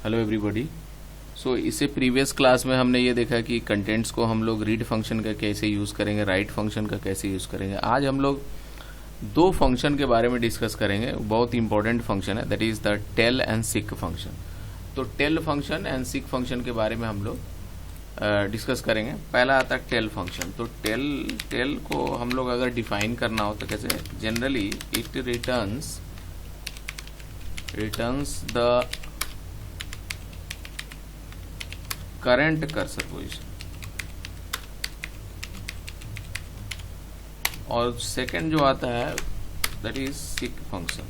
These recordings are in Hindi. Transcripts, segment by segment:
Hello everybody. सो इससे प्रीवियस क्लास में हमने ये देखा कि कंटेंट्स को हम लोग रीड फंक्शन का कैसे यूज़ करेंगे, राइट फंक्शन का कैसे यूज़ करेंगे। आज हम लोग दो फंक्शन के बारे में डिस्कस करेंगे, बहुत इंपॉर्टेंट फंक्शन है, that is the tell and seek function. तो tell function and seek function के बारे में हम लोग डिस्कस करेंगे। पहला आता है टेल फंक्शन। तो टेल को हम लोग अगर डिफाइन करना हो तो कैसे, generally it returns the current cursor position, और सेकंड जो आता है दैट इज सीक फंक्शन।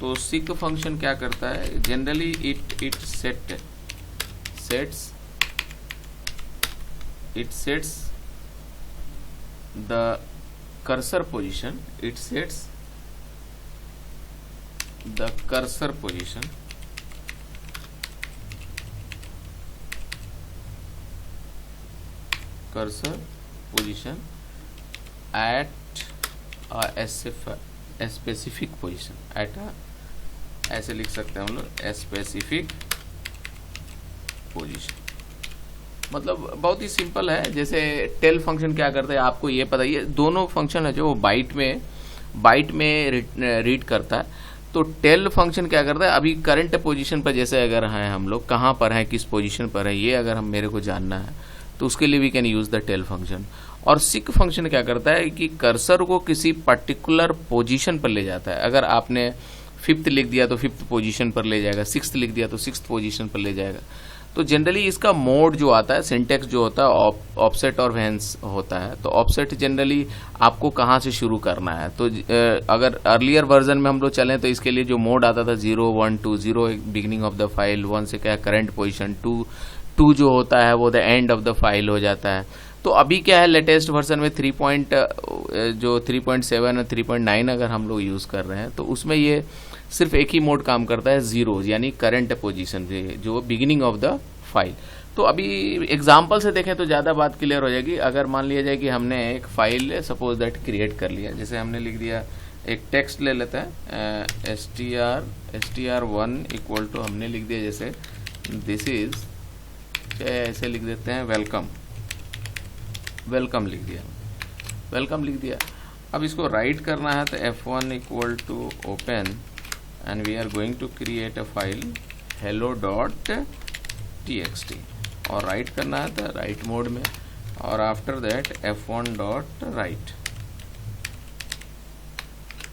तो सीक फंक्शन क्या करता है, generally it sets the cursor position, it sets the cursor position at a specific position, at a, ऐसे लिख सकते हैं हम लोग, स्पेसिफिक पोजीशन। मतलब बहुत ही सिंपल है। जैसे टेल फंक्शन क्या करता है आपको ये पता ही है, दोनों फंक्शन है जो बाइट में रीड करता है। तो टेल फंक्शन क्या करता है, अभी करंट पोजीशन पर जैसे अगर हैं हम लोग, कहाँ पर हैं, किस पोजीशन पर है, ये अगर मेरे को जानना है तो उसके लिए we can use the tell function. और सीक फंक्शन क्या करता है कि कर्सर को किसी पर्टिकुलर पोजीशन पर ले जाता है। अगर आपने 5th लिख दिया तो 5th पोजीशन पर ले जाएगा, 6th लिख दिया तो 6th पोजीशन पर ले जाएगा। तो जनरली इसका मोड जो आता है, सिंटेक्स जो होता है ऑफसेट और वेंस होता है। तो ऑफसेट जनरली आपको कहाँ से शुरू करना है। तो अगर अर्लियर वर्जन में हम लोग चलें तो इसके लिए जो मोड आता था 0 1 2, 0 बिगिनिंग ऑफ द फाइल, 1 से क्या करंट पोजीशन, 2 जो होता है वो the end of the file हो जाता है। तो अभी क्या है, लेटेस्ट वर्जन में 3.7 और 3.9 अगर हम लोग यूज़ कर रहे हैं तो उसमें ये सिर्फ एक ही मोड काम करता है, 0 यानी करंट पोजीशन जो बिगिनिंग ऑफ द फाइल। तो अभी एग्जांपल से देखें तो ज़्यादा बात क्लियर हो जाएगी। अगर मान लिया जाए कि हमने एक फाइल सपोज दैट क्रिएट कर लिया, जैसे हमने लिख दिया, एक टेक्स्ट ले लेते हैं, str1 इक्वल टू हमने लिख दिया जैसे दिस इज, ऐसे लिख देते हैं वेलकम लिख दिया। अब इसको राइट करना है तो f1 equal to open and we are going to create a file hello.txt, और राइट करना है तो राइट मोड में, और आफ्टर दैट f1.write,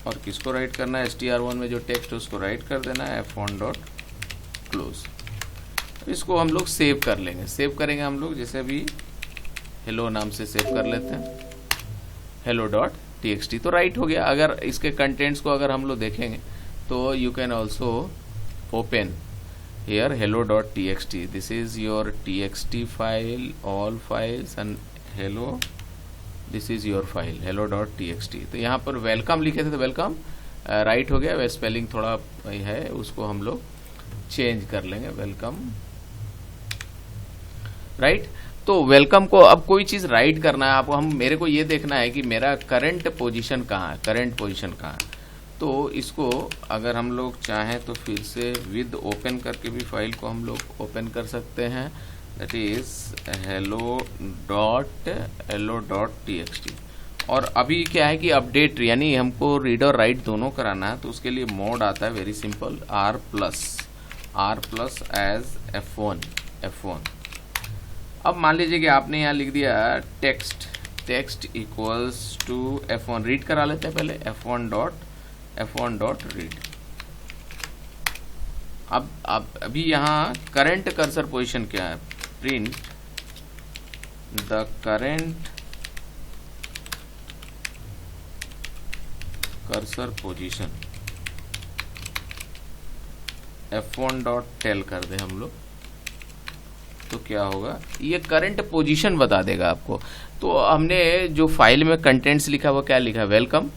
और किसको राइट करना है, str1 में जो टेक्स्ट उसको राइट कर देना है, f1.close। इसको हम लोग सेव कर लेंगे, सेव करेंगे हम लोग, जैसे अभी हेलो नाम से सेव कर लेते हैं, hello.txt। तो राइट हो गया। अगर इसके कंटेंट्स को अगर हम लोग देखेंगे तो you can also open here hello.txt, this is your txt file, all files and hello, this is your file hello.txt। तो यहाँ पर वेलकम लिखे थे तो वेलकम राइट हो गया। वह स्पेलिंग थोड़ा है, उसको हम लोग चेंज कर लेंगे, वेलकम राइट। तो वेलकम को अब कोई चीज राइट करना है आपको, मेरे को ये देखना है कि मेरा करंट पोजीशन कहाँ है, तो इसको अगर हम लोग चाहें तो फिर से विद ओपन करके भी फाइल को हम लोग ओपन कर सकते हैं, दैट इज hello.txt। और अभी क्या है कि अपडेट, यानी हमको रीड और राइट दोनों कराना है, तो उसके लिए मोड आता है very simple, r plus as f1। अब मान लीजिए कि आपने यहाँ लिख दिया text equals to f1, read करा लेते हैं पहले, f1.read। अब अभी यहाँ करंट कर्सर पोजीशन क्या है, print the current cursor position, f1.tell कर दे हम लोग, तो क्या होगा, ये करंट पोजीशन बता देगा आपको। तो हमने जो फाइल में कंटेंट्स लिखा वो क्या लिखा, welcome.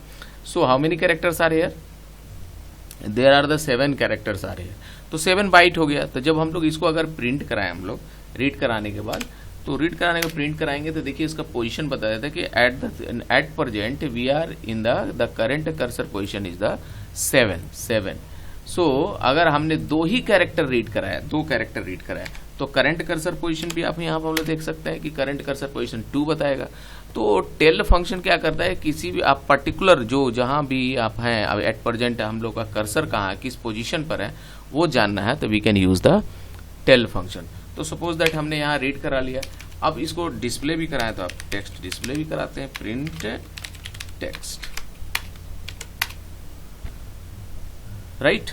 So how many characters are here, there are the 7 characters are here. तो 7 बाइट हो गया। तो जब हम लोग इसको अगर प्रिंट कराएं, हम लोग रीड कराने के बाद, तो रीड कराने को प्रिंट कराएंगे तो देखिए इसका पोजीशन बता देता है कि at present we are in the current cursor position is the 7। So अगर हमने 2 ही कैरेक्टर रीड कराया, 2 कैरेक्टर रीड कराया, तो करंट कर्सर पोजीशन भी आप यहाँ पर हम लोग देख सकते हैं कि करंट कर्सर पोजीशन 2 बताएगा। तो टेल फंक्शन क्या करता है, किसी भी आप पर्टिकुलर जो जहाँ भी आप हैं, अब एट प्रेजेंट हम लोग का कर्सर कहाँ है, किस पोजीशन पर है, वो जानना है, तो we can use the tell function. तो सपोज दैट हमने यहाँ रीड करा लिया, अब इसको डिस्प्ले भी कराएं तो आप टेक्स्ट डिस्प्ले भी कराते हैं, प्रिंट टेक्स्ट, राइट।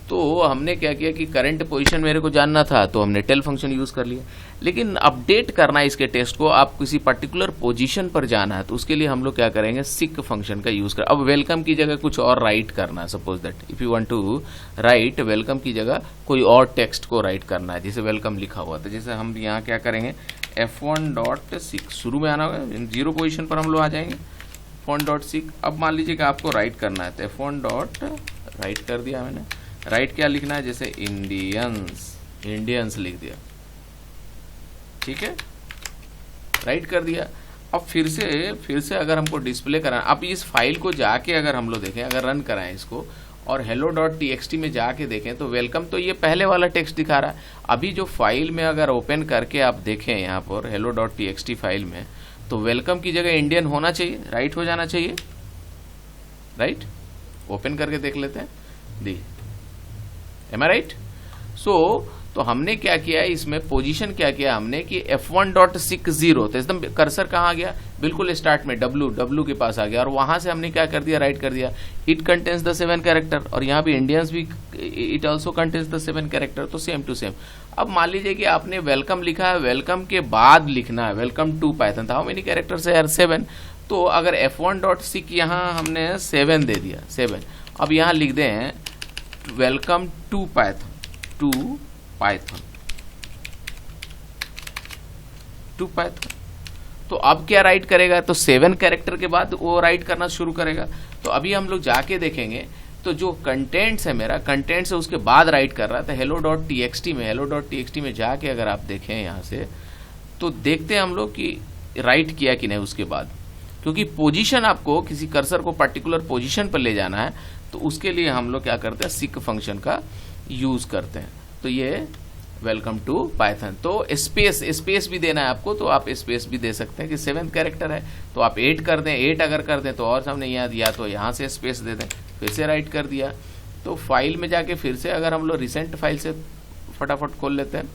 तो हमने क्या किया कि करंट पोजीशन मेरे को जानना था, तो हमने टेल फंक्शन यूज कर लिया। लेकिन अपडेट करना है इसके टेक्स्ट को, आप किसी पर्टिकुलर पोजीशन पर जाना है, तो उसके लिए हम लोग क्या करेंगे, सिक फंक्शन का यूज कर। अब वेलकम की जगह कुछ और राइट करना है, suppose that if you want to write welcome की जगह कोई और टेक्स्ट को राइट करना है, जैसे वेलकम लिखा हुआ था, जैसे हम यहाँ क्या करेंगे, f1.6 शुरू में आना होगा, 0 पोजिशन पर हम लोग आ जाएंगे, f1.6। अब मान लीजिए कि आपको राइट करना है, तो f1. राइट कर दिया मैंने। राइट क्या लिखना है, जैसे इंडियंस लिख दिया, ठीक है, राइट कर दिया। अब फिर से अगर हमको डिस्प्ले कराना, अब इस फाइल को जाके अगर हम लोग देखें, अगर रन कराएं इसको और hello.txt में जाके देखें, तो वेलकम तो ये पहले वाला टेक्स्ट दिखा रहा है। अभी जो फाइल में अगर ओपन करके आप देखें यहाँ पर hello.txt फाइल में, तो वेलकम की जगह इंडियन होना चाहिए, राइट हो जाना चाहिए, राइट। ओपन करके देख लेते हैं, दी, एम आई राइट। सो तो हमने क्या किया है, इसमें पोजीशन क्या किया हमने कि f1.60, तो एकदम कर्सर कहाँ आ गया, बिल्कुल स्टार्ट में W के पास आ गया, और वहां से हमने क्या कर दिया, राइट कर दिया, इट कंटेन्स द 7 कैरेक्टर, और यहाँ भी इंडियंस भी it also contains the 7 character, तो सेम टू सेम। अब मान लीजिए कि आपने वेलकम लिखा है, वेलकम के बाद लिखना है वेलकम टू पाइथन था, हाउ मेनी कैरेक्टर्स है यार, 7। तो अगर f1.6 यहाँ हमने 7 दे दिया, 7। अब यहाँ लिख दें वेलकम टू पाइथन, तो अब क्या राइट करेगा, तो 7 कैरेक्टर के बाद वो राइट करना शुरू करेगा। तो अभी हम लोग जाके देखेंगे, तो जो कंटेंट्स है मेरा, कंटेंट्स है उसके बाद राइट कर रहा था hello.txt में जाके अगर आप देखें यहाँ से, तो देखते हैं हम लोग कि राइट किया कि नहीं उसके बाद, क्योंकि पोजीशन आपको किसी कर्सर को पर्टिकुलर पोजीशन पर ले जाना है, तो उसके लिए हम लोग क्या करते हैं, सिक फंक्शन का यूज करते हैं। तो ये वेलकम टू पाइथन, तो स्पेस भी देना है आपको, तो आप स्पेस भी दे सकते हैं कि 7th कैरेक्टर है तो आप 8 कर दें, 8 अगर कर दें तो और सामने यहाँ दिया तो यहाँ से स्पेस दे दें, फिर से राइट कर दिया। तो फाइल में जाके फिर से अगर हम लोग रिसेंट फाइल से फटाफट खोल लेते हैं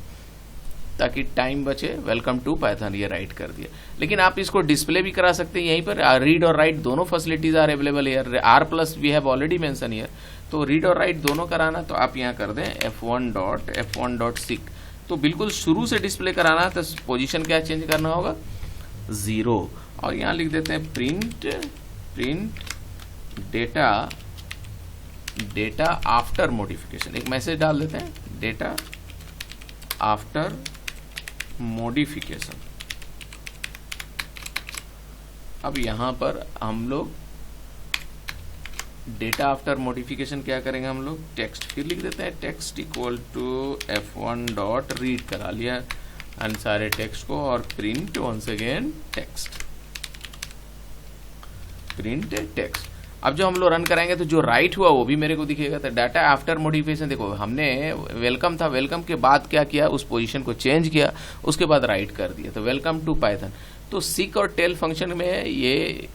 ताकि टाइम बचे, वेलकम टू पाइथन ये राइट कर दिया। लेकिन आप इसको डिस्प्ले भी करा सकते हैं, यहीं पर रीड और राइट दोनों facilities are available here, R+ we have already mention here. तो रीड और राइट दोनों कराना, तो आप यहाँ कर दें f1.6, तो बिल्कुल शुरू से डिस्प्ले कराना, तो पोजीशन क्या चेंज करना होगा, 0, और यहाँ लिख देते हैं प्रिंट डेटा आफ्टर मॉडिफिकेशन, एक मैसेज डाल देते हैं, डेटा आफ्टर मॉडिफिकेशन। अब यहां पर हम लोग डेटा आफ्टर मॉडिफिकेशन क्या करेंगे, हम लोग टेक्स्ट फिर लिख देते हैं, टेक्स्ट इक्वल टू f1.रीड करा लिया एंड सारे टेक्स्ट को, और print once again print text. अब जो हम लोग रन कराएंगे तो जो राइट हुआ वो भी मेरे को दिखेगा। तो डाटा आफ्टर मॉडिफिकेशन, देखो हमने वेलकम था, वेलकम के बाद क्या किया, उस पोजीशन को चेंज किया, उसके बाद राइट कर दिया, तो वेलकम टू पाइथन। तो सिक और टेल फंक्शन में ये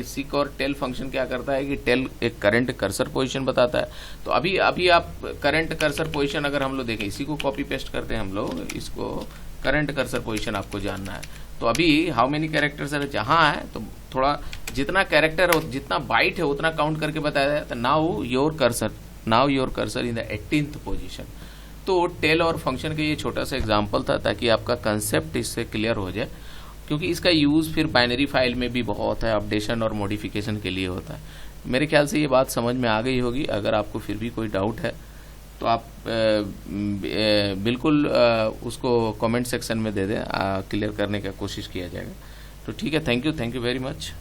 सिक और टेल फंक्शन क्या करता है कि टेल एक करंट कर्सर पोजीशन बताता है। तो अभी आप करंट कर्सर पोजीशन अगर हम लोग देखें, इसी को कॉपी पेस्ट करते हैं हम लोग, इसको करंट कर्सर पोजीशन आपको जानना है। तो अभी हाउ मेनी कैरेक्टर्स है, जहां है तो थोड़ा जितना कैरेक्टर है जितना बाइट है उतना काउंट करके बताया जाए, तो now your cursor in the 18th position. तो टेल और फंक्शन का ये छोटा सा एग्जांपल था ताकि आपका कंसेप्ट इससे क्लियर हो जाए, क्योंकि इसका यूज फिर बाइनरी फाइल में भी बहुत है, अपडेशन और मॉडिफिकेशन के लिए होता है। मेरे ख्याल से ये बात समझ में आ गई होगी। अगर आपको फिर भी कोई डाउट है तो आप बिल्कुल उसको कमेंट सेक्शन में दे दें, क्लियर करने का कोशिश किया जाएगा। तो ठीक है, थैंक यू वेरी मच।